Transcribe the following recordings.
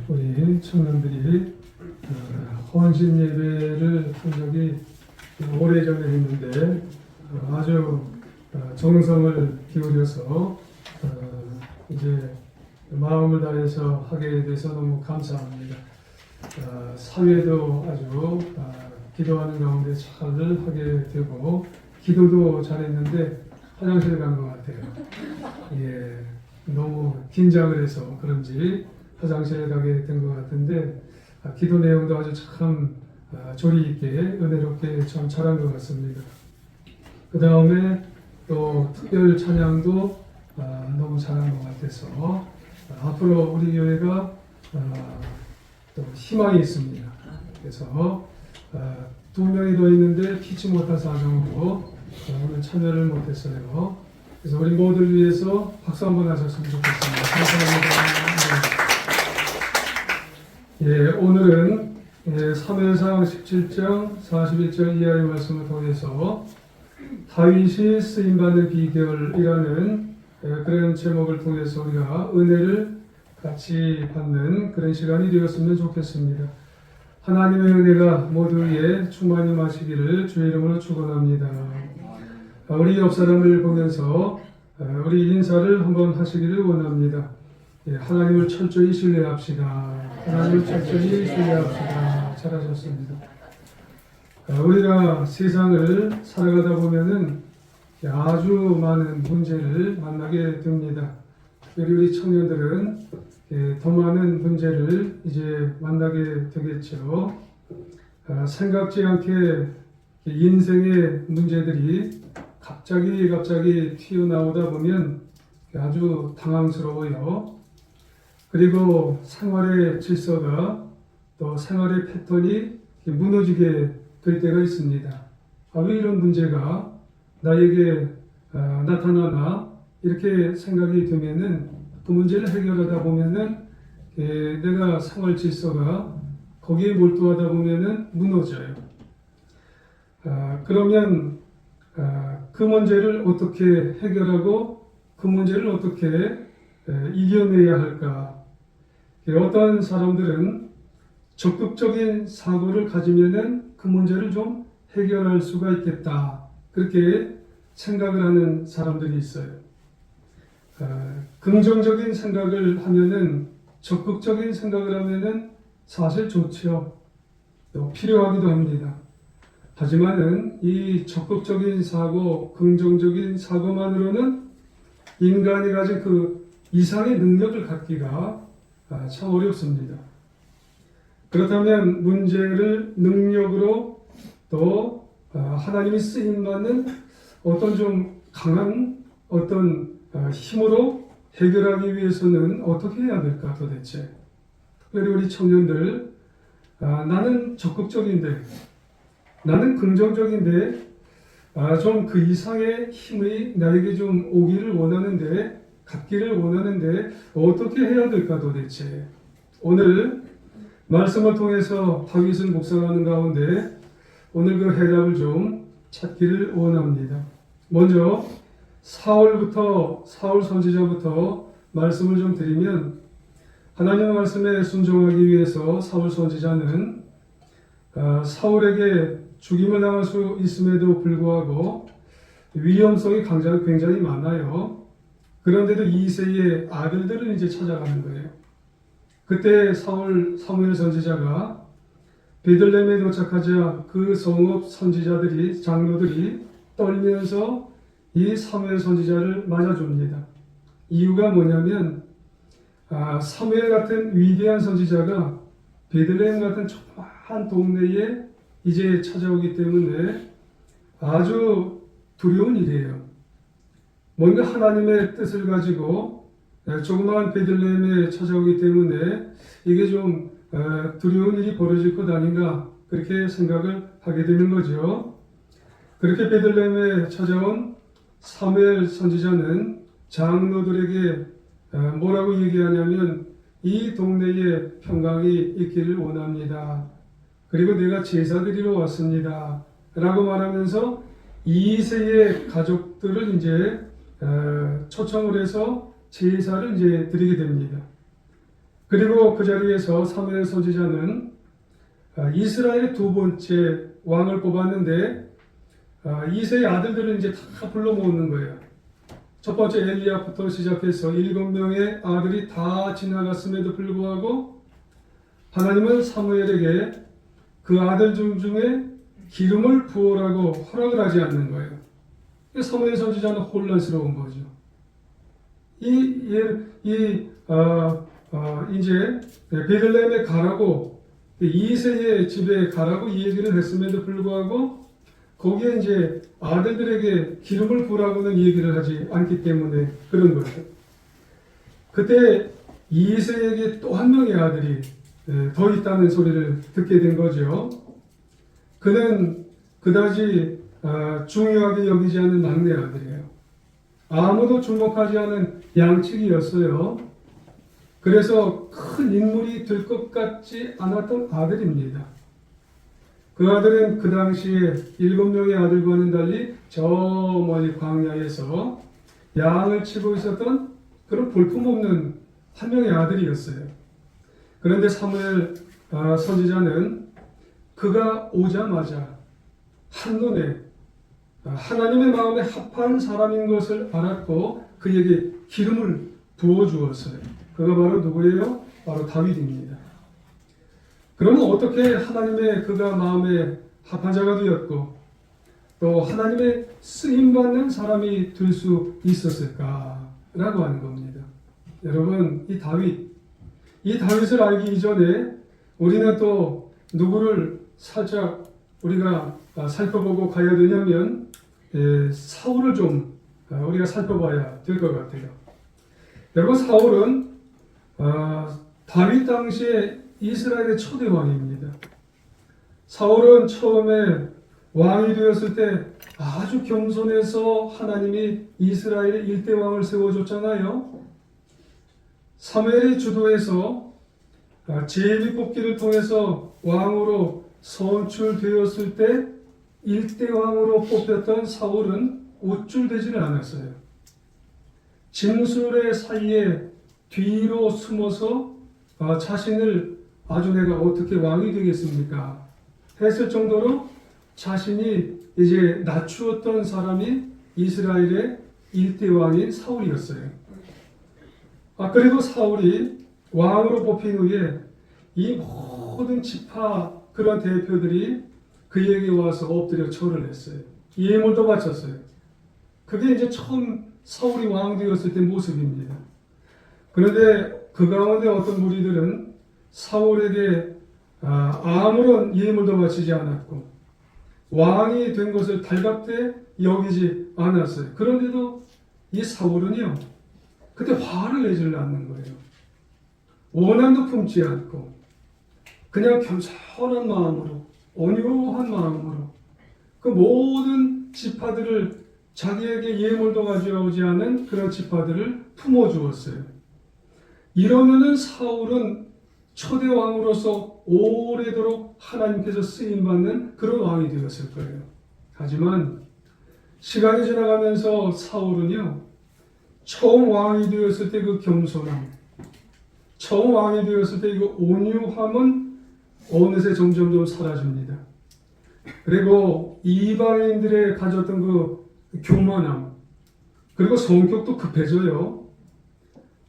우리 청년들이 헌신 예배를 한 적이 오래전에 했는데 아주 정성을 기울여서 이제 마음을 다해서 하게 돼서 너무 감사합니다. 사회도 아주 기도하는 가운데 잘 하게 되고 기도도 잘했는데 화장실 간 것 같아요. 너무 긴장을 해서 그런지 화장실에 가게 된 것 같은데 기도 내용도 아주 참 조리 있게 은혜롭게 참 잘한 것 같습니다. 그 다음에 또 특별 찬양도 너무 잘한 것 같아서 앞으로 우리 교회가 또 희망이 있습니다. 그래서 2명이 더 있는데 피치 못한 사정으로 오늘 참여를 못했어요. 그래서 우리 모두를 위해서 박수 한번 하셨으면 좋겠습니다. 감사합니다. 오늘은 사무엘상 17장 41절 이하의 말씀을 통해서 다윗이 쓰임받는 비결이라는 그런 제목을 통해서 우리가 은혜를 같이 받는 그런 시간이 되었으면 좋겠습니다. 하나님의 은혜가 모두에 충만히 마시기를 주의 이름으로 축원합니다. 우리 옆 사람을 보면서 우리 인사를 한번 하시기를 원합니다. 하나님을 철저히 신뢰합시다. 하나님을 철저히 신뢰합시다. 잘하셨습니다. 우리가 세상을 살아가다 보면은 아주 많은 문제를 만나게 됩니다. 특별히 우리 청년들은 더 많은 문제를 이제 만나게 되겠죠. 생각지 않게 인생의 문제들이 갑자기 튀어나오다 보면 아주 당황스러워요. 그리고 생활의 질서가 또 생활의 패턴이 무너지게 될 때가 있습니다. 왜 이런 문제가 나에게 나타나나 이렇게 생각이 되면은 그 문제를 해결하다 보면은 내가 생활 질서가 거기에 몰두하다 보면은 무너져요. 그러면 그 문제를 어떻게 해결하고 그 문제를 어떻게 이겨내야 할까? 어떤 사람들은 적극적인 사고를 가지면은 그 문제를 좀 해결할 수가 있겠다. 그렇게 생각을 하는 사람들이 있어요. 긍정적인 생각을 하면은 적극적인 생각을 하면은 사실 좋죠. 또 필요하기도 합니다. 하지만은 이 적극적인 사고, 긍정적인 사고만으로는 인간이 가진 그 이상의 능력을 갖기가 참 어렵습니다. 그렇다면 문제를 능력으로 또 하나님이 쓰임받는 어떤 좀 강한 어떤 힘으로 해결하기 위해서는 어떻게 해야 될까 도대체? 특별히 우리 청년들 나는 적극적인데 나는 긍정적인데 좀 그 이상의 힘이 나에게 좀 오기를 원하는데 갖기를 원하는데 어떻게 해야 될까 도대체? 오늘 말씀을 통해서 다윗을 묵상하는 가운데 오늘 그 해답을 좀 찾기를 원합니다. 먼저 사울 선지자부터 말씀을 좀 드리면 하나님의 말씀에 순종하기 위해서 사울 선지자는 사울에게 죽임을 당할 수 있음에도 불구하고 위험성이 굉장히 많아요. 그런데도 이새의 아들들을 이제 찾아가는 거예요. 그때 사무엘 선지자가 베들레헴에 도착하자 그 성읍 선지자들이 장로들이 떨면서 이 사무엘 선지자를 맞아줍니다. 이유가 뭐냐면 사무엘 같은 위대한 선지자가 베들레헴 같은 조그마한 동네에 이제 찾아오기 때문에 아주 두려운 일이에요. 뭔가 하나님의 뜻을 가지고 조그마한 베들레헴에 찾아오기 때문에 이게 좀 두려운 일이 벌어질 것 아닌가 그렇게 생각을 하게 되는 거죠. 그렇게 베들레헴에 찾아온 사무엘 선지자는 장로들에게 뭐라고 얘기하냐면 이 동네에 평강이 있기를 원합니다. 그리고 내가 제사 드리러 왔습니다. 라고 말하면서 이세의 가족들을 이제 초청을 해서 제사를 이제 드리게 됩니다. 그리고 그 자리에서 사무엘 선지자는 이스라엘의 두 번째 왕을 뽑았는데 이세의 아들들을 이제 다 불러 모으는 거예요. 첫 번째 엘리야부터 시작해서 7명의 아들이 다 지나갔음에도 불구하고 하나님은 사무엘에게 그 아들 중에 기름을 부으라고 허락을 하지 않는 거예요. 사무엘 선지자는 혼란스러운 거죠. 이제 베들레헴에 가라고 이세의 집에 가라고 이 얘기를 했음에도 불구하고 거기에 이제 아들들에게 기름을 부으라고는 얘기를 하지 않기 때문에 그런 거죠. 그때 이세에게 또 한 명의 아들이 더 있다는 소리를 듣게 된 거죠. 그는 그다지 중요하게 여기지 않는 막내 아들이에요. 아무도 주목하지 않은 양치기였어요. 그래서 큰 인물이 될 것 같지 않았던 아들입니다. 그 아들은 그 당시에 7명의 아들과는 달리 저 멀리 광야에서 양을 치고 있었던 그런 볼품없는 한 명의 아들이었어요. 그런데 사무엘 선지자는 그가 오자마자 한눈에 하나님의 마음에 합한 사람인 것을 알았고 그에게 기름을 부어주었어요. 그가 바로 누구예요? 바로 다윗입니다. 그러면 어떻게 하나님의 그가 마음에 합한 자가 되었고 또 하나님의 쓰임받는 사람이 될 수 있었을까라고 하는 겁니다. 여러분, 이 다윗을 알기 이전에 우리는 또 누구를 살짝 우리가 살펴보고 가야 되냐면 사울을 좀 우리가 살펴봐야 될 것 같아요. 여러분, 사울은 다윗 당시에 이스라엘의 초대 왕입니다. 사울은 처음에 왕이 되었을 때 아주 겸손해서 하나님이 이스라엘의 일대 왕을 세워줬잖아요. 사무엘이 주도해서 제비 뽑기를 통해서 왕으로 선출되었을 때 일대 왕으로 뽑혔던 사울은 우쭐대지를 않았어요. 짐술의 사이에 뒤로 숨어서 자신을 아주 내가 어떻게 왕이 되겠습니까? 했을 정도로 자신이 이제 낮추었던 사람이 이스라엘의 일대 왕인 사울이었어요. 그리고 사울이 왕으로 뽑힌 후에 이 모든 지파 그런 대표들이 그에게 와서 엎드려 절을 했어요. 예물도 바쳤어요. 그게 이제 처음 사울이 왕 되었을 때 모습입니다. 그런데 그 가운데 어떤 무리들은 사울에게 아무런 예물도 바치지 않았고 왕이 된 것을 달갑게 여기지 않았어요. 그런데도 이 사울은요, 그때 화를 내지를 않는 거예요. 원한도 품지 않고 그냥 겸손한 마음으로, 온유한 마음으로 그 모든 지파들을 자기에게 예물도 가져오지 않은 그런 지파들을 품어주었어요. 이러면은 사울은 초대 왕으로서 오래도록 하나님께서 쓰임받는 그런 왕이 되었을 거예요. 하지만 시간이 지나가면서 사울은요, 처음 왕이 되었을 때 그 겸손함, 처음 왕이 되었을 때 그 온유함은 어느새 점점 좀 사라집니다. 그리고 이방인들의 가졌던 그 교만함, 그리고 성격도 급해져요.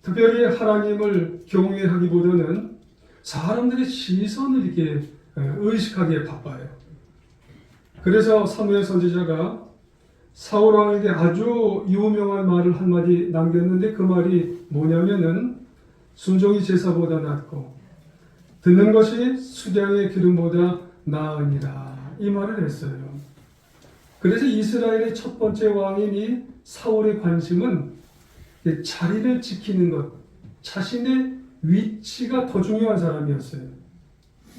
특별히 하나님을 경외하기보다는 사람들의 시선을 이렇게 의식하기에 바빠요. 그래서 사무엘 선지자가 사울 왕에게 아주 유명한 말을 한마디 남겼는데 그 말이 뭐냐면은 순종이 제사보다 낫고 듣는 것이 수량의 기름보다 나으니라, 이 말을 했어요. 그래서 이스라엘의 첫 번째 왕인 이 사울의 관심은 자리를 지키는 것, 자신의 위치가 더 중요한 사람이었어요.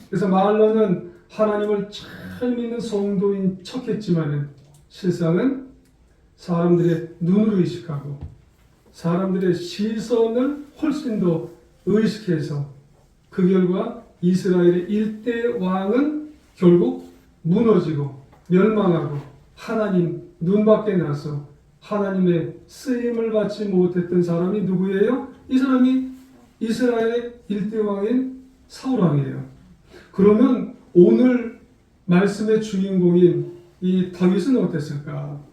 그래서 말로는 하나님을 잘 믿는 성도인 척했지만은 실상은 사람들의 눈을 의식하고 사람들의 시선을 훨씬 더 의식해서 그 결과 이스라엘의 일대 왕은 결국 무너지고 멸망하고 하나님 눈 밖에 나서 하나님의 쓰임을 받지 못했던 사람이 누구예요? 이 사람이 이스라엘의 일대 왕인 사울 왕이에요. 그러면 오늘 말씀의 주인공인 이 다윗은 어땠을까?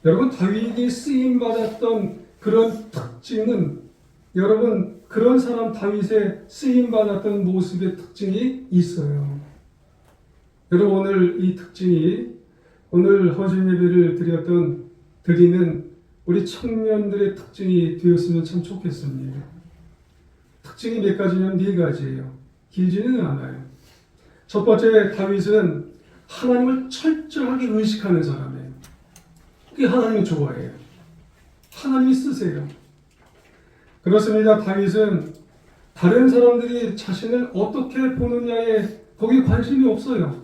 여러분, 다윗이 쓰임 받았던 그런 특징은, 여러분, 그런 사람 다윗의 쓰임 받았던 모습의 특징이 있어요. 여러분, 오늘 이 특징이 오늘 허준 예배를 드리는 우리 청년들의 특징이 되었으면 참 좋겠습니다. 특징이 몇 가지냐면 네 가지예요. 길지는 않아요. 첫 번째, 다윗은 하나님을 철저하게 의식하는 사람이에요. 그게 하나님을 좋아해요. 하나님이 쓰세요. 그렇습니다. 다윗은 다른 사람들이 자신을 어떻게 보느냐에 거기에 관심이 없어요.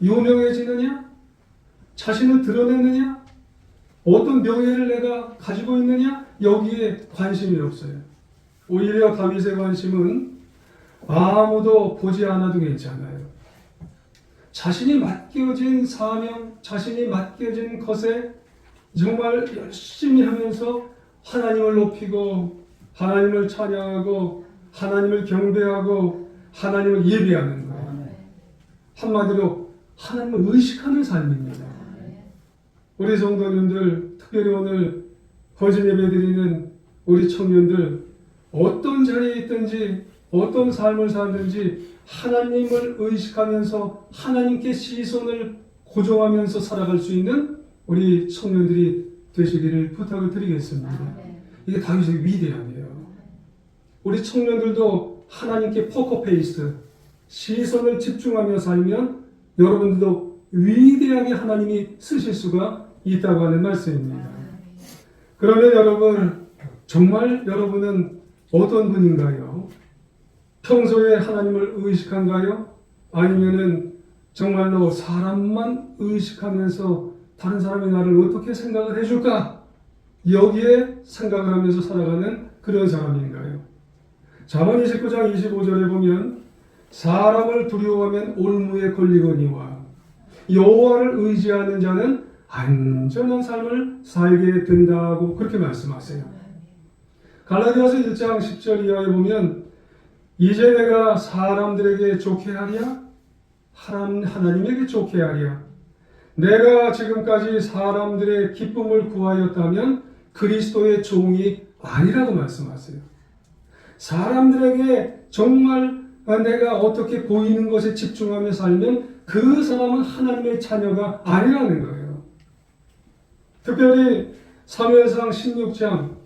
유명해지느냐? 자신을 드러내느냐? 어떤 명예를 내가 가지고 있느냐? 여기에 관심이 없어요. 오히려 다윗의 관심은 아무도 보지 않아도 괜찮아요. 자신이 맡겨진 사명, 자신이 맡겨진 것에 정말 열심히 하면서 하나님을 높이고 하나님을 찬양하고 하나님을 경배하고 하나님을 예배하는 거예요. 한마디로 하나님을 의식하는 삶입니다. 우리 성도님들, 특별히 오늘 거짓 예배 드리는 우리 청년들, 어떤 자리에 있든지 어떤 삶을 살든지 하나님을 의식하면서 하나님께 시선을 고정하면서 살아갈 수 있는 우리 청년들이 되시기를 부탁을 드리겠습니다. 이게 다윗의 위대함이에요. 우리 청년들도 하나님께 포커페이스, 시선을 집중하며 살면 여러분들도 위대하게 하나님이 쓰실 수가 있다고 하는 말씀입니다. 그러면 여러분, 정말 여러분은 어떤 분인가요? 평소에 하나님을 의식한가요? 아니면은 정말로 사람만 의식하면서 다른 사람이 나를 어떻게 생각을 해줄까? 여기에 생각을 하면서 살아가는 그런 사람인가요? 잠언 29장 25절에 보면 사람을 두려워하면 올무에 걸리거니와 여호와를 의지하는 자는 안전한 삶을 살게 된다고 그렇게 말씀하세요. 갈라디아서 1장 10절 이하에 보면 이제 내가 사람들에게 좋게 하랴? 하나님에게 좋게 하랴? 내가 지금까지 사람들의 기쁨을 구하였다면 그리스도의 종이 아니라고 말씀하세요. 사람들에게 정말 내가 어떻게 보이는 것에 집중하며 살면 그 사람은 하나님의 자녀가 아니라는 거예요. 특별히 사무엘상 16장,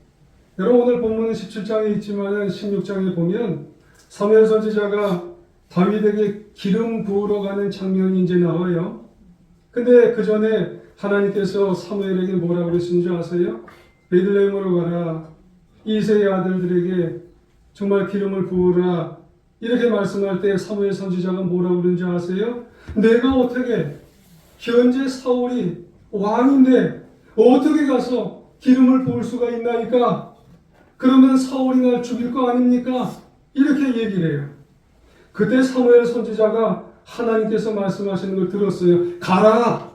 여러분 오늘 본문은 17장에 있지만 16장에 보면 사무엘 선지자가 다윗에게 기름 부으러 가는 장면이 이제 나와요. 근데 그 전에 하나님께서 사무엘에게 뭐라고 그러신 줄 아세요? 베들레헴으로 가라. 이새의 아들들에게 정말 기름을 부으라. 이렇게 말씀할 때 사무엘 선지자가 뭐라고 그러는지 아세요? 내가 어떻게 현재 사울이 왕인데 어떻게 가서 기름을 부을 수가 있나이까? 그러면 사울이 날 죽일 거 아닙니까? 이렇게 얘기를 해요. 그때 사무엘 선지자가 하나님께서 말씀하시는 걸 들었어요. 가라.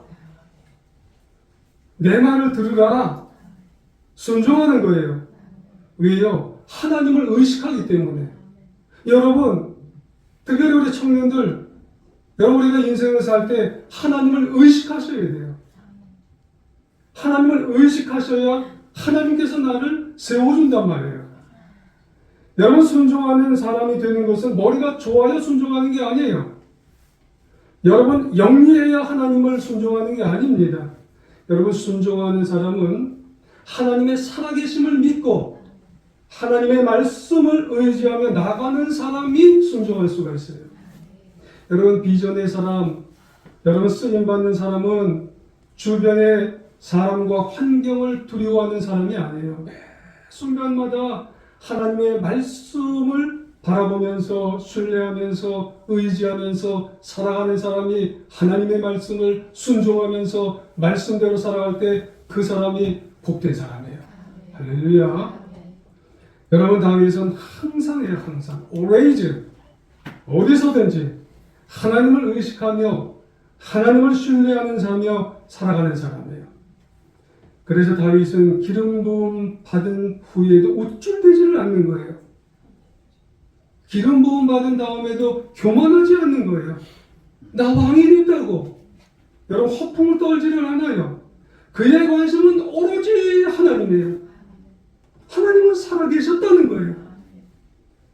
내 말을 들으라. 순종하는 거예요. 왜요? 하나님을 의식하기 때문에. 여러분, 특별히 우리 청년들, 여러분 우리가 인생을 살 때 하나님을 의식하셔야 돼요. 하나님을 의식하셔야 하나님께서 나를 세워준단 말이에요. 여러분 순종하는 사람이 되는 것은 머리가 좋아야 순종하는 게 아니에요. 여러분 영리해야 하나님을 순종하는 게 아닙니다. 여러분 순종하는 사람은 하나님의 살아계심을 믿고 하나님의 말씀을 의지하며 나가는 사람이 순종할 수가 있어요. 여러분 비전의 사람, 여러분 쓰임받는 사람은 주변의 사람과 환경을 두려워하는 사람이 아니에요. 매 순간마다 하나님의 말씀을 바라보면서 신뢰하면서 의지하면서 살아가는 사람이 하나님의 말씀을 순종하면서 말씀대로 살아갈 때 그 사람이 복된 사람이에요. 할렐루야. 여러분 다윗은 항상 해요. 항상 always 어디서든지 하나님을 의식하며 하나님을 신뢰하는 자며 살아가는 사람이에요. 그래서 다윗은 기름 부음 받은 후에도 우쭐대지를 않는 거예요. 기름 부음 받은 다음에도 교만하지 않는 거예요. 나 왕이 됐다고. 여러분 허풍을 떨지를 않아요. 그의 관심은 오로지 하나님이에요. 하나님은 살아계셨다는 거예요.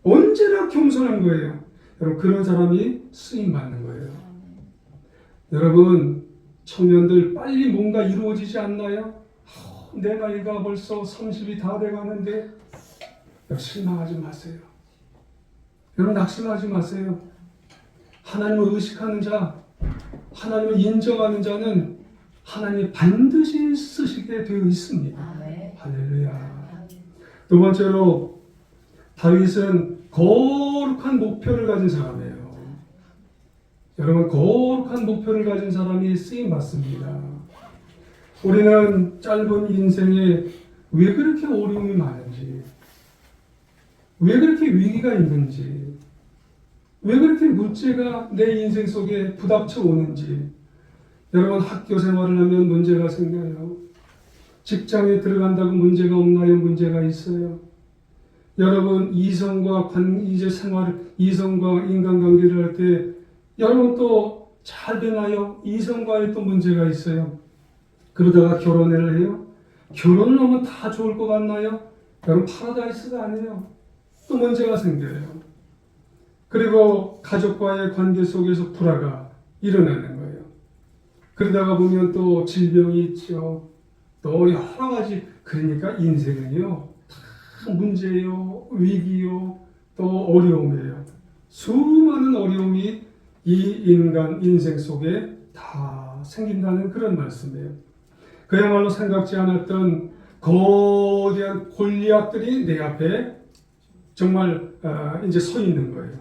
언제나 겸손한 거예요. 여러분 그런 사람이 쓰임받는 거예요. 여러분 청년들 빨리 뭔가 이루어지지 않나요? 내 나이가 벌써 30이 다 돼가는데 실망하지 마세요. 여러분 낙심하지 마세요. 하나님을 의식하는 자, 하나님을 인정하는 자는 하나님이 반드시 쓰시게 되어 있습니다. 할렐루야. 두 번째로 다윗은 거룩한 목표를 가진 사람이에요. 여러분 거룩한 목표를 가진 사람이 쓰임받습니다. 우리는 짧은 인생에 왜 그렇게 어려움이 많은지, 왜 그렇게 위기가 있는지, 왜 그렇게 문제가 내 인생 속에 부닥쳐 오는지. 여러분 학교 생활을 하면 문제가 생겨요. 직장에 들어간다고 문제가 없나요? 문제가 있어요. 여러분 이성과 이성과 인간관계를 할 때 여러분 또 잘 되나요? 이성과의 또 문제가 있어요. 그러다가 결혼을 해요. 결혼을 하면 다 좋을 것 같나요? 여러분 파라다이스가 아니에요. 또 문제가 생겨요. 그리고 가족과의 관계 속에서 불화가 일어나는 거예요. 그러다가 보면 또 질병이 있죠. 또 여러 가지. 그러니까 인생은요 다 문제요, 위기요, 또 어려움이에요. 수많은 어려움이 이 인간 인생 속에 다 생긴다는 그런 말씀이에요. 그야말로 생각지 않았던 거대한 골리앗들이 내 앞에 정말 이제 서 있는 거예요.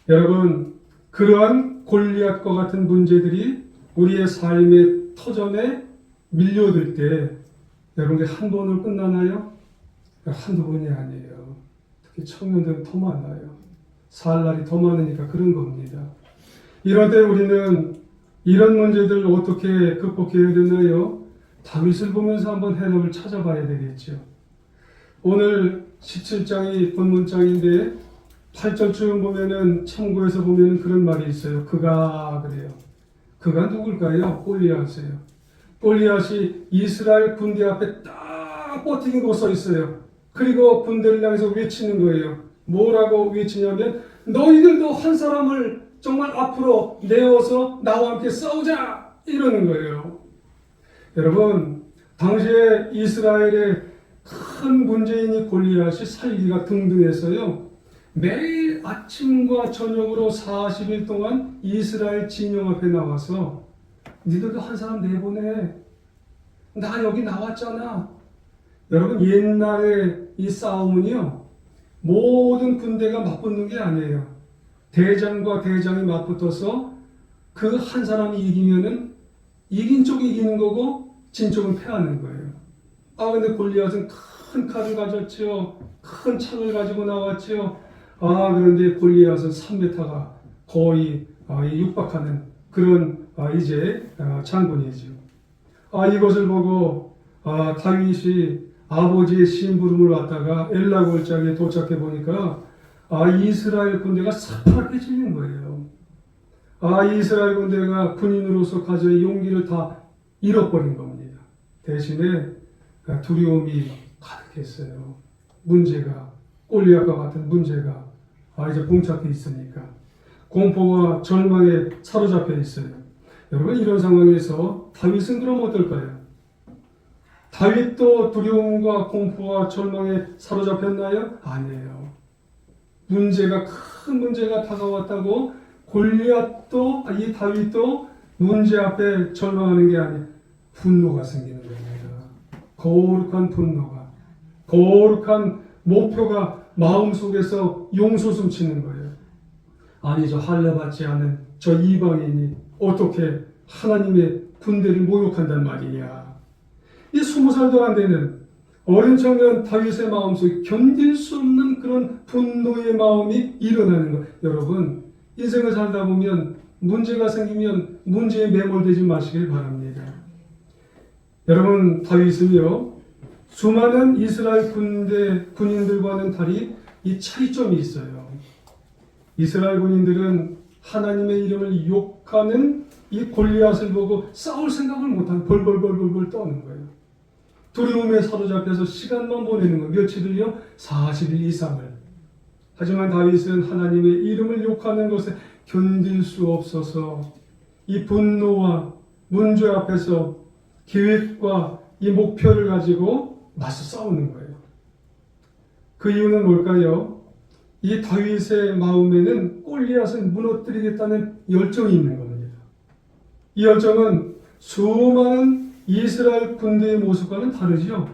여러분 그러한 골리앗과 같은 문제들이 우리의 삶의 터전에 밀려들 때 여러분들 한 번으로 끝나나요? 한두 번이 아니에요. 특히 청년들은 더 많아요. 살 날이 더 많으니까 그런 겁니다. 이럴 때 우리는 이런 문제들을 어떻게 극복해야 되나요? 다윗을 보면서 한번 해답을 찾아봐야 되겠죠. 오늘 17장이 본문장인데 8절쯤 보면은 참고해서 보면 그런 말이 있어요. 그가 그래요. 그가 누굴까요? 골리앗이에요. 골리앗이 이스라엘 군대 앞에 딱 버티고 서 있어요. 그리고 군대를 향해서 외치는 거예요. 뭐라고 외치냐면 너희들도 한 사람을 정말 앞으로 내어서 나와 함께 싸우자 이러는 거예요. 여러분 당시에 이스라엘의 큰 문제인이 골리앗이 살기가 등등해서요. 매일 아침과 저녁으로 40일 동안 이스라엘 진영 앞에 나와서 니들도 한 사람 내보내. 나 여기 나왔잖아. 여러분 옛날에 이 싸움은요. 모든 군대가 맞붙는 게 아니에요. 대장과 대장이 맞붙어서 그 한 사람이 이기면은 이긴 쪽이 이기는 거고 진 쪽은 패하는 거예요. 근데 골리앗은 큰 칼을 가졌죠. 큰 창을 가지고 나왔죠. 그런데 골리앗은 3m가 거의 육박하는 그런 이제 장군이죠. 이것을 보고 다윗이 아버지의 심부름을 왔다가 엘라 골짜기에 도착해 보니까 이스라엘 군대가 새파랗게 질린 거예요. 이스라엘 군대가 군인으로서 가져야 용기를 다 잃어버린 겁니다. 대신에 두려움이 가득했어요. 문제가 골리앗과 같은 문제가 이제 봉착해 있으니까 공포와 절망에 사로잡혀 있어요. 여러분 이런 상황에서 다윗은 그럼 어떨까요? 다윗도 두려움과 공포와 절망에 사로잡혔나요? 아니에요. 큰 문제가 다가왔다고 골리앗도 이 다윗도 문제 앞에 절망하는 게 아니에요. 분노가 생기는 겁니다. 거룩한 분노가, 거룩한 목표가 마음속에서 용솟음치는 거예요. 저 할례받지 않은 저 이방인이 어떻게 하나님의 군대를 모욕한단 말이냐. 이 20살도 안 되는 어린 청년 다윗의 마음속에 견딜 수 없는 그런 분노의 마음이 일어나는 것. 여러분 인생을 살다 보면 문제가 생기면 문제에 매몰되지 마시길 바랍니다. 여러분 다윗은요 수많은 이스라엘 군인들과는 달리 이 차이점이 있어요. 이스라엘 군인들은 하나님의 이름을 욕하는 이 골리앗을 보고 싸울 생각을 못하고 벌벌벌벌 떠는 거예요. 두려움에 사로잡혀서 시간만 보내는 거예요. 며칠을요? 40일 이상을. 하지만 다윗은 하나님의 이름을 욕하는 것에 견딜 수 없어서 이 분노와 문제 앞에서 계획과 이 목표를 가지고 맞서 싸우는 거예요. 그 이유는 뭘까요? 이 다윗의 마음에는 골리앗을 무너뜨리겠다는 열정이 있는 겁니다. 이 열정은 수많은 이스라엘 군대의 모습과는 다르죠.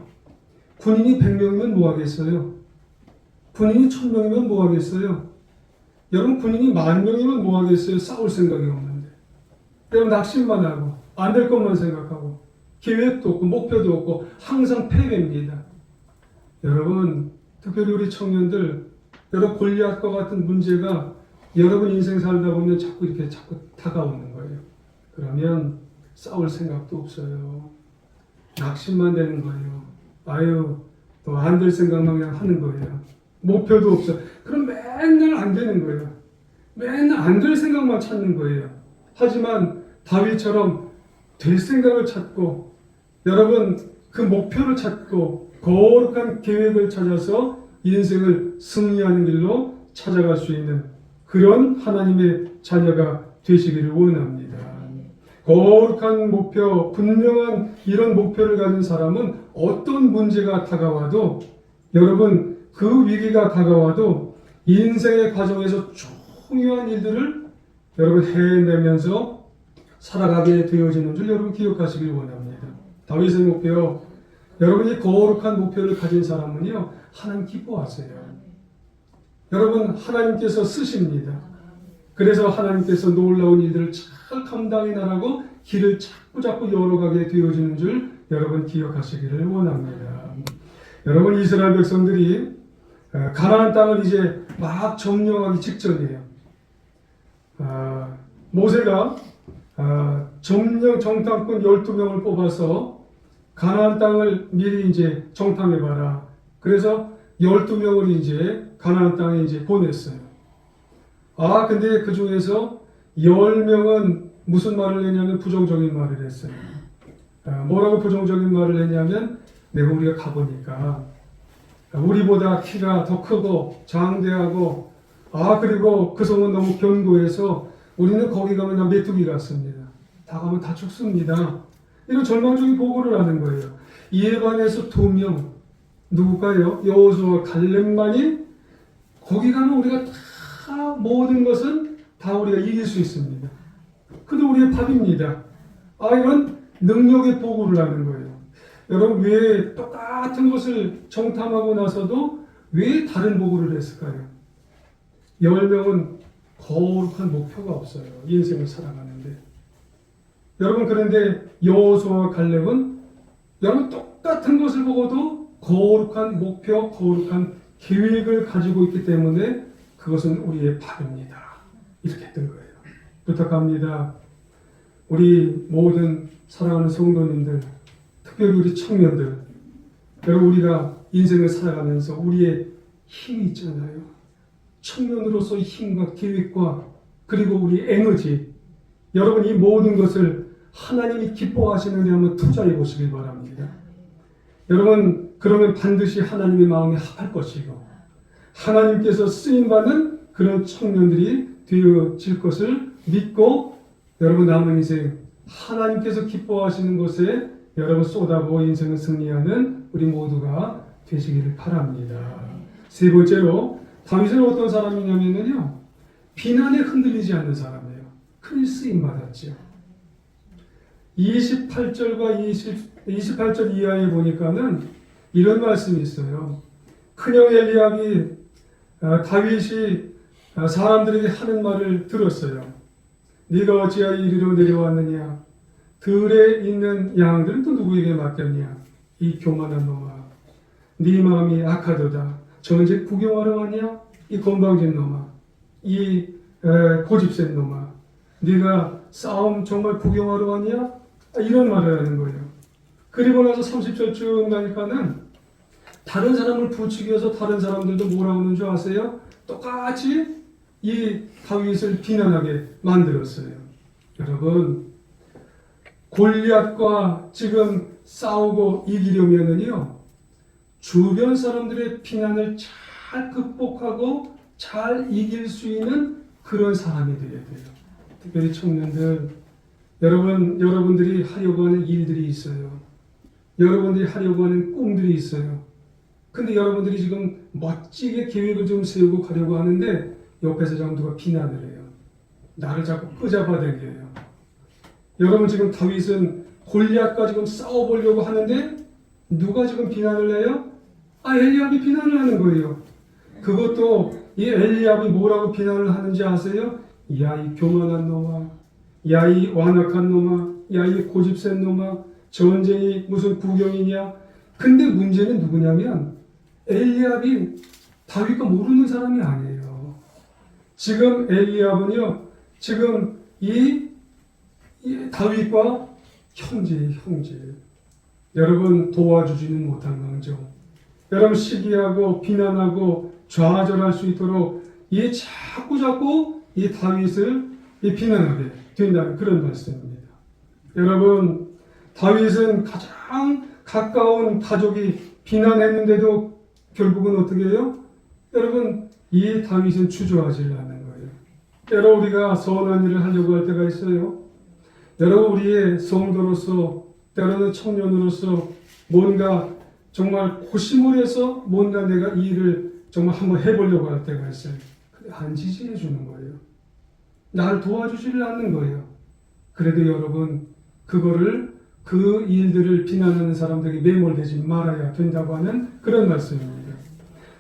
군인이 100명이면 뭐 하겠어요? 군인이 1000명이면 뭐 하겠어요? 여러분, 군인이 10,000명이면 뭐 하겠어요? 싸울 생각이 없는데. 여러분, 낙심만 하고 안 될 것만 생각하고 계획도 없고 목표도 없고 항상 패배입니다. 여러분, 특별히 우리 청년들, 여러 골리앗과 같은 문제가 여러분 인생 살다 보면 자꾸 다가오는 거예요. 그러면 싸울 생각도 없어요. 낙심만 되는 거예요. 아유, 또 안 될 생각만 그냥 하는 거예요. 목표도 없어. 그럼 맨날 안 되는 거예요. 맨날 안 될 생각만 찾는 거예요. 하지만 다윗처럼 될 생각을 찾고, 여러분 그 목표를 찾고 거룩한 계획을 찾아서 인생을 승리하는 길로 찾아갈 수 있는 그런 하나님의 자녀가 되시기를 원합니다. 거룩한 목표, 분명한 이런 목표를 가진 사람은 어떤 문제가 다가와도, 여러분 그 위기가 다가와도 인생의 과정에서 중요한 일들을 여러분 해내면서 살아가게 되어지는 줄 여러분 기억하시길 원합니다. 다윗의 목표, 여러분이 거룩한 목표를 가진 사람은요, 하나님 기뻐하세요. 여러분, 하나님께서 쓰십니다. 그래서 하나님께서 놀라운 일들을 잘 감당해 나가고 길을 자꾸 열어가게 되어지는 줄 여러분 기억하시기를 원합니다. 여러분, 이스라엘 백성들이 가나안 땅을 이제 막 점령하기 직전이에요. 모세가 점령 정탐꾼 12명을 뽑아서 가나안 땅을 미리 이제 정탐해봐라. 그래서 12명을 이제 가나안 땅에 이제 보냈어요. 근데 그 중에서 10명은 무슨 말을 했냐면 부정적인 말을 했어요. 뭐라고 부정적인 말을 했냐면, 내가 우리가 가보니까 우리보다 키가 더 크고 장대하고, 그리고 그 성은 너무 견고해서 우리는 거기 가면 다 메뚜기 같습니다. 다 가면 다 죽습니다. 이런 절망적인 보고를 하는 거예요. 이에 반해서 2명, 누굴까요? 여호수아와 갈렙만이 거기 가면 우리가 다 모든 것은 다 우리가 이길 수 있습니다. 그도 우리의 밥입니다. 이런 능력의 보고를 하는 거예요. 여러분, 왜 똑같은 것을 정탐하고 나서도 왜 다른 보고를 했을까요? 10명은 거룩한 목표가 없어요. 인생을 살아가는데. 여러분, 그런데 여호수아와 갈렙은 여러분 똑같은 것을 보고도 거룩한 목표, 거룩한 계획을 가지고 있기 때문에 그것은 우리의 밥입니다. 이렇게 했던 거예요. 부탁합니다. 우리 모든 사랑하는 성도님들, 특별히 우리 청년들, 여러분, 우리가 인생을 살아가면서 우리의 힘이 있잖아요. 청년으로서의 힘과 계획과 그리고 우리 에너지, 여러분 이 모든 것을 하나님이 기뻐하시는 데 한번 투자해 보시길 바랍니다. 여러분, 그러면 반드시 하나님의 마음에 합할 것이고 하나님께서 쓰임받는 그런 청년들이 되어질 것을 믿고, 여러분 남은 인생 하나님께서 기뻐하시는 것에 여러분 쏟아부어 인생을 승리하는 우리 모두가 되시기를 바랍니다. 세 번째로, 다윗은 어떤 사람이냐면요, 비난에 흔들리지 않는 사람이에요. 큰 쓰임 받았죠. 28절과 28절 이하에 보니까는 이런 말씀이 있어요. 큰형 엘리압이 다윗이 사람들에게 하는 말을 들었어요. 네가 어찌하여 이리로 내려왔느냐? 들에 있는 양들은 또 누구에게 맡겼냐? 이 교만한 놈아, 네 마음이 악하도다. 전쟁 구경하러 왔냐? 이 건방진 놈아, 이 고집센 놈아, 네가 싸움 정말 구경하러 왔냐? 이런 말을 하는 거예요. 그리고 나서 30절쯤 가니까는 다른 사람을 부추겨서 다른 사람들도 뭐라고 하는 줄 아세요? 똑같이 이 다윗을 비난하게 만들었어요. 여러분, 골리앗과 지금 싸우고 이기려면은요, 주변 사람들의 비난을 잘 극복하고 잘 이길 수 있는 그런 사람이 되어야 돼요. 특별히 청년들, 여러분들이 하려고 하는 일들이 있어요. 여러분들이 하려고 하는 꿈들이 있어요. 근데 여러분들이 지금 멋지게 계획을 좀 세우고 가려고 하는데 옆에서 자꾸 누가 비난을 해요. 나를 자꾸 끄잡아 당겨요. 여러분, 지금 다윗은 골리앗과 지금 싸워보려고 하는데 누가 지금 비난을 해요? 엘리압이 비난을 하는 거예요. 그것도 이 엘리압이 뭐라고 비난을 하는지 아세요? 야, 이 교만한 놈아, 야, 이 완악한 놈아, 야, 이 고집센 놈아, 전쟁이 무슨 구경이냐. 근데 문제는 누구냐면 엘리압이 다윗과 모르는 사람이 아니에요. 지금 엘리압은요, 지금 이 다윗과 형제. 여러분, 도와주지는 못한 망정, 여러분 시기하고 비난하고 좌절할 수 있도록 자꾸 이 다윗을 비난하게 된다는 그런 말씀입니다. 여러분, 다윗은 가장 가까운 가족이 비난했는데도 결국은 어떻게 해요? 여러분, 이 다윗은 주저하지 않는 거예요. 여러분, 우리가 선한 일을 하려고 할 때가 있어요. 여러분, 우리의 성도로서, 때로는 청년으로서 뭔가 정말 고심을 해서 뭔가 내가 이 일을 정말 한번 해보려고 할 때가 있어요. 근데 안 지지해 주는 거예요. 나를 도와주지를 않는 거예요. 그래도 여러분, 그 일들을 비난하는 사람들에게 매몰되지 말아야 된다고 하는 그런 말씀입니다.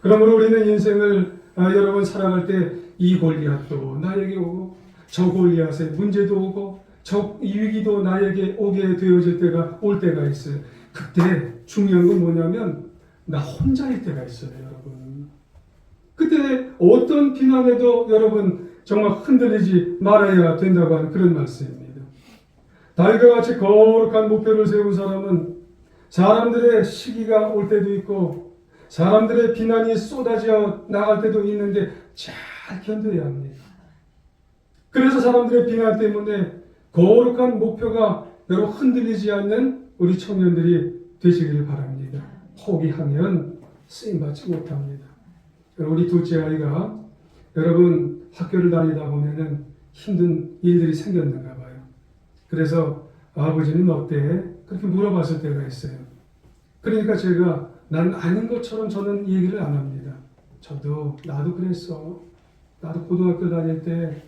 그러므로 우리는 인생을 여러분 살아갈 때 이 골리앗도 나에게 오고 저 골리앗의 문제도 오고 저 위기도 나에게 오게 되어질 때가 올 때가 있어요. 그때 중요한 건 뭐냐면 나 혼자일 때가 있어요, 여러분. 그때 어떤 비난에도 여러분 정말 흔들리지 말아야 된다고 하는 그런 말씀입니다. 다윗과 같이 거룩한 목표를 세운 사람은 사람들의 시기가 올 때도 있고 사람들의 비난이 쏟아져 나갈 때도 있는데 잘 견뎌야 합니다. 그래서 사람들의 비난 때문에 거룩한 목표가 여러분 흔들리지 않는 우리 청년들이 되시길 바랍니다. 포기하면 쓰임받지 못합니다. 우리 둘째 아이가 여러분 학교를 다니다 보면은 힘든 일들이 생겼는가 봐요. 그래서 아버지는 어때? 그렇게 물어봤을 때가 있어요. 그러니까 제가 난 아닌 것처럼 저는 얘기를 안 합니다. 나도 그랬어. 나도 고등학교 다닐 때,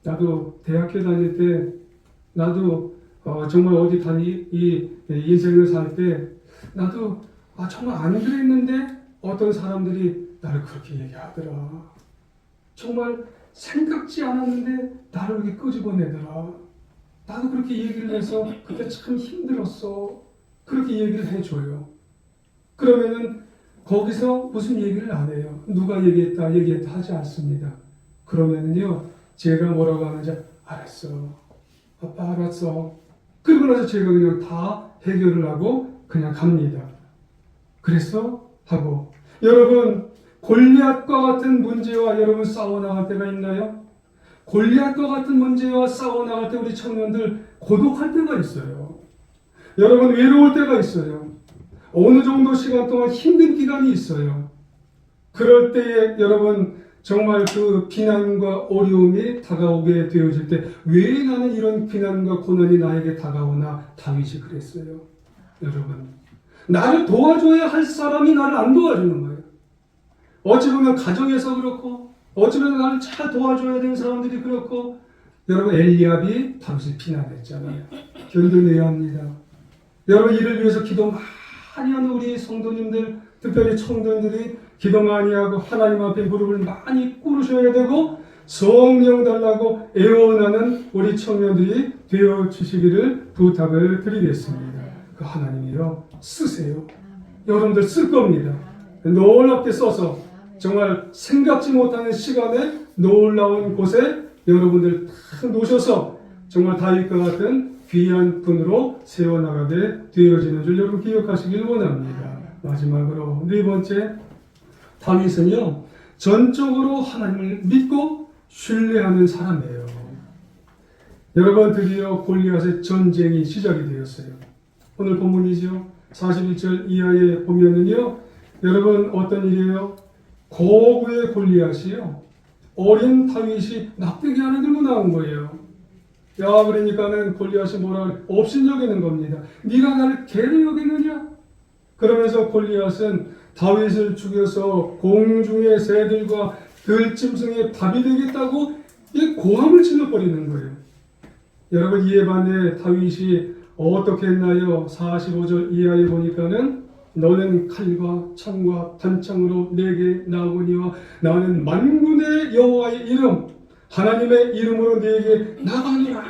나도 대학교 다닐 때, 나도 정말 어디 이 인생을 살 때 나도 정말 안 그랬는데 어떤 사람들이 나를 그렇게 얘기하더라. 정말 생각지 않았는데 나를 이렇게 끄집어내더라. 나도 그렇게 얘기를 해서 그때 참 힘들었어. 그렇게 얘기를 해줘요. 그러면은 거기서 무슨 얘기를 안 해요. 누가 얘기했다 하지 않습니다. 그러면은요, 제가 뭐라고 하는지 알았어. 아빠 알았어. 그러고 나서 제가 그냥 다 해결을 하고 그냥 갑니다. 그래서 하고 여러분, 골리앗과 같은 문제와 여러분 싸워나갈 때가 있나요? 골리앗과 같은 문제와 싸워나갈 때 우리 청년들 고독할 때가 있어요. 여러분, 외로울 때가 있어요. 어느 정도 시간 동안 힘든 기간이 있어요. 그럴 때에 여러분 정말 그 비난과 어려움이 다가오게 되어질 때 왜 나는 이런 비난과 고난이 나에게 다가오나 다윗이 그랬어요. 여러분, 나를 도와줘야 할 사람이 나를 안 도와주는 거예요. 어찌 보면 가정에서 그렇고 어찌 보면 나를 잘 도와줘야 되는 사람들이 그렇고 여러분 엘리압이 다윗을 비난했잖아요. 견뎌내야 합니다. 여러분 이를 위해서 기도 많이 하는 우리 성도님들 특별히 청년들이 기도 많이 하고 하나님 앞에 무릎을 많이 꿇으셔야 되고 성령 달라고 애원하는 우리 청년들이 되어 주시기를 부탁을 드리겠습니다. 그 하나님이요 쓰세요. 여러분들 쓸 겁니다. 놀랍게 써서 정말 생각지 못하는 시간에 놀라운 곳에 여러분들 딱 놓으셔서 정말 다윗과 같은 귀한 분으로 세워나가게 되어지는 줄 여러분 기억하시길 원합니다. 마지막으로 네 번째, 다윗은요 전적으로 하나님을 믿고 신뢰하는 사람이에요. 여러분, 드디어 골리앗의 전쟁이 시작이 되었어요. 오늘 본문이죠. 41절 이하에 보면은요, 여러분 어떤 일이에요? 고구의 골리앗이요, 어린 다윗이 막대기 하나 들고 나온 거예요. 야, 그러니까는 골리앗이 뭐라 그래? 업신여기는 겁니다. 네가 나를 개로 여기느냐? 그러면서 골리앗은 다윗을 죽여서 공중의 새들과 들짐승의 밥이 되겠다고 이 고함을 질러버리는 거예요. 여러분, 이에 반해 다윗이 어떻게 했나요? 45절 이하에 보니까는 너는 칼과 창과 단창으로 내게 나오거니와 나는 만군의 여호와의 이름, 하나님의 이름으로 내게 나가노라.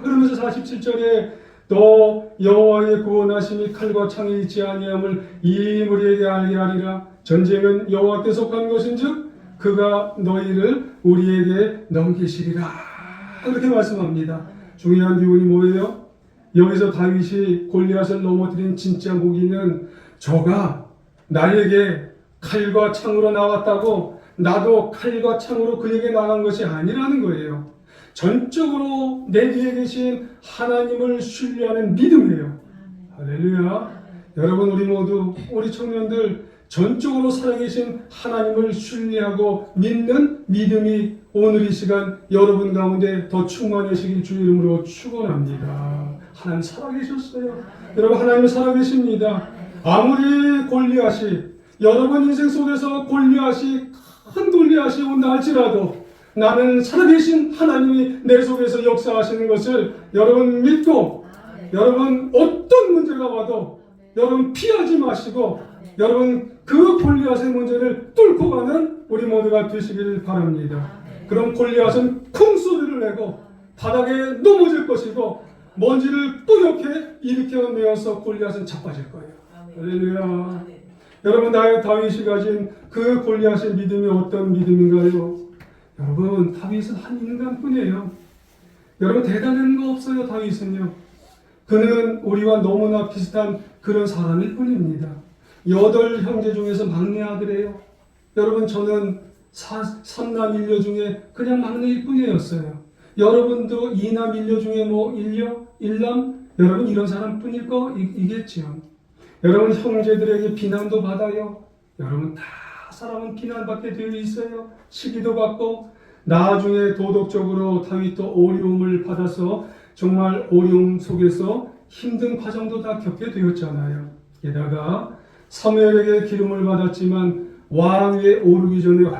그러면서 47절에 또 여호와의 구원하심이 칼과 창이 있지 아니함을 이 무리에게 알게 하리라. 전쟁은 여호와께 속한 것인즉 그가 너희를 우리에게 넘기시리라. 그렇게 말씀합니다. 중요한 교훈이 뭐예요? 여기서 다윗이 골리앗을 넘어뜨린 진짜 무기는 저가 나에게 칼과 창으로 나왔다고 나도 칼과 창으로 그에게 나간 것이 아니라는 거예요. 전적으로 내 뒤에 계신 하나님을 신뢰하는 믿음이에요. 할렐루야. 여러분, 우리 모두, 우리 청년들 전적으로 살아계신 하나님을 신뢰하고 믿는 믿음이 오늘 이 시간 여러분 가운데 더 충만하시길 주 이름으로 축원합니다. 하나님 살아계셨어요. 여러분, 하나님 살아계십니다. 아무리 골리앗이, 여러분 인생 속에서 골리앗이, 큰 골리앗이 온다 할지라도 나는 살아계신 하나님이 내 속에서 역사하시는 것을 여러분 믿고, 여러분 어떤 문제가 와도 여러분 피하지 마시고, 여러분 그 골리앗의 문제를 뚫고 가는 우리 모두가 되시길 바랍니다. 그럼 골리앗은 쿵 소리를 내고 바닥에 넘어질 것이고 먼지를 뿌옇게 일으켜내어서 골리앗은 자빠질 거예요. 할렐루야. 여러분, 다윗이 가진 그 골리앗의 믿음이 어떤 믿음인가요? 여러분, 다윗은 한 인간뿐이에요. 여러분, 대단한 거 없어요. 다윗은요, 그는 우리와 너무나 비슷한 그런 사람일 뿐입니다. 8 형제 중에서 막내 아들이에요. 여러분, 저는 3남 1녀 중에 그냥 막내일 뿐이었어요. 여러분도 2남 1녀 중에 뭐 1남? 여러분 이런 사람뿐일 거이겠지요. 여러분, 형제들에게 비난도 받아요. 여러분, 다 사람은 비난받게 되어 있어요. 시기도 받고, 나중에 도덕적으로 다윗도 어려움을 받아서 정말 어려움 속에서 힘든 과정도 다 겪게 되었잖아요. 게다가 사무엘에게 기름을 받았지만 왕위에 오르기 전에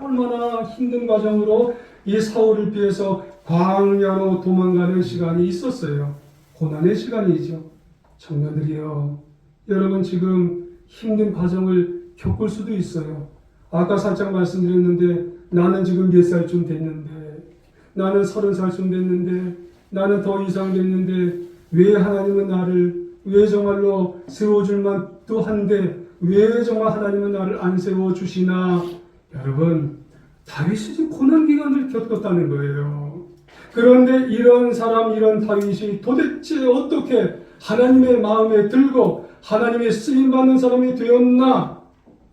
얼마나 힘든 과정으로 이 사울을 피해서 광야로 도망가는 시간이 있었어요. 고난의 시간이죠. 청년들이요, 여러분 지금 힘든 과정을 겪을 수도 있어요. 아까 살짝 말씀드렸는데 나는 지금 몇 살쯤 됐는데, 나는 30살쯤 됐는데, 나는 더 이상 됐는데 왜 하나님은 나를, 왜 정말로 세워줄만도 한데 왜 정말 하나님은 나를 안 세워주시나. 여러분, 다윗이 지금 고난기간을 겪었다는 거예요. 그런데 이런 사람, 이런 다윗이 도대체 어떻게 하나님의 마음에 들고 하나님의 쓰임받는 사람이 되었나?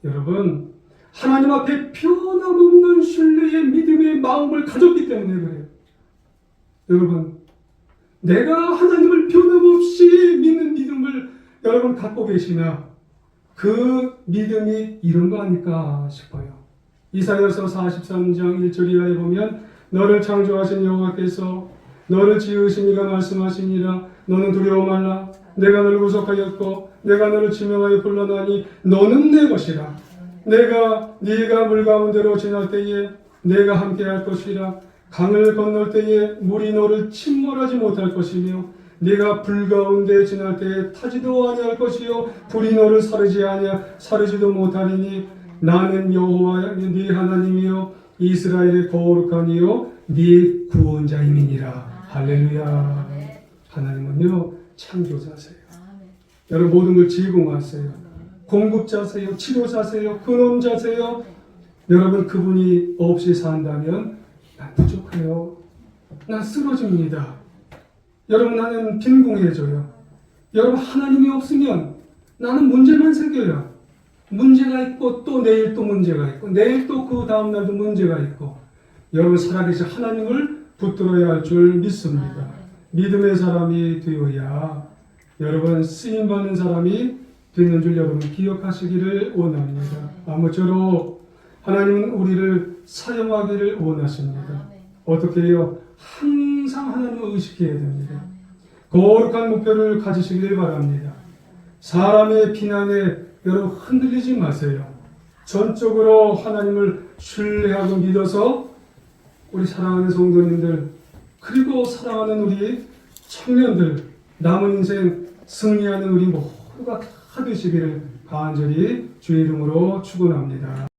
여러분, 하나님 앞에 변함없는 신뢰의 믿음의 마음을 가졌기 때문에 그래요. 여러분, 내가 하나님을 변함없이 믿는 믿음을 여러분 갖고 계시나? 그 믿음이 이런 거 아닐까 싶어요. 이사야서 43장 1절 이하에 보면 너를 창조하신 여호와께서 너를 지으신 이가 말씀하시니라. 너는 두려워 말라. 내가 너를 구속하였고 내가 너를 지명하여 불러나니 너는 내 것이라. 네가 물 가운데로 지날 때에 내가 함께할 것이라. 강을 건널 때에 물이 너를 침몰하지 못할 것이며 네가 불 가운데 지날 때에 타지도 아니할 것이요 불이 너를 사르지도 못하리니 나는 여호와 네 하나님이요 이스라엘의 거룩한 이요 네 구원자임이니라. 할렐루야. 하나님은요 창조자세요. 여러분 모든 걸 제공하세요. 공급자세요. 치료자세요. 근원자세요. 여러분 그분이 없이 산다면 난 부족해요. 난 쓰러집니다. 여러분 나는 빈궁해져요. 여러분 하나님이 없으면 나는 문제만 생겨요. 문제가 있고 또 내일 또 문제가 있고 내일 또 그 다음 날도 문제가 있고 여러분 살아계신 하나님을 붙들어야 할 줄 믿습니다. 믿음의 사람이 되어야 여러분 쓰임받는 사람이 되는 줄 여러분 기억하시기를 원합니다. 아무쪼록 하나님은 우리를 사용하기를 원하십니다. 어떻게 해요? 항상 하나님을 의식해야 됩니다. 거룩한 목표를 가지시길 바랍니다. 사람의 비난에 여러분 흔들리지 마세요. 전적으로 하나님을 신뢰하고 믿어서 우리 사랑하는 성도님들 그리고 사랑하는 우리 청년들 남은 인생 승리하는 우리 모두가 다 되시기를 간절히 주의 이름으로 축원합니다.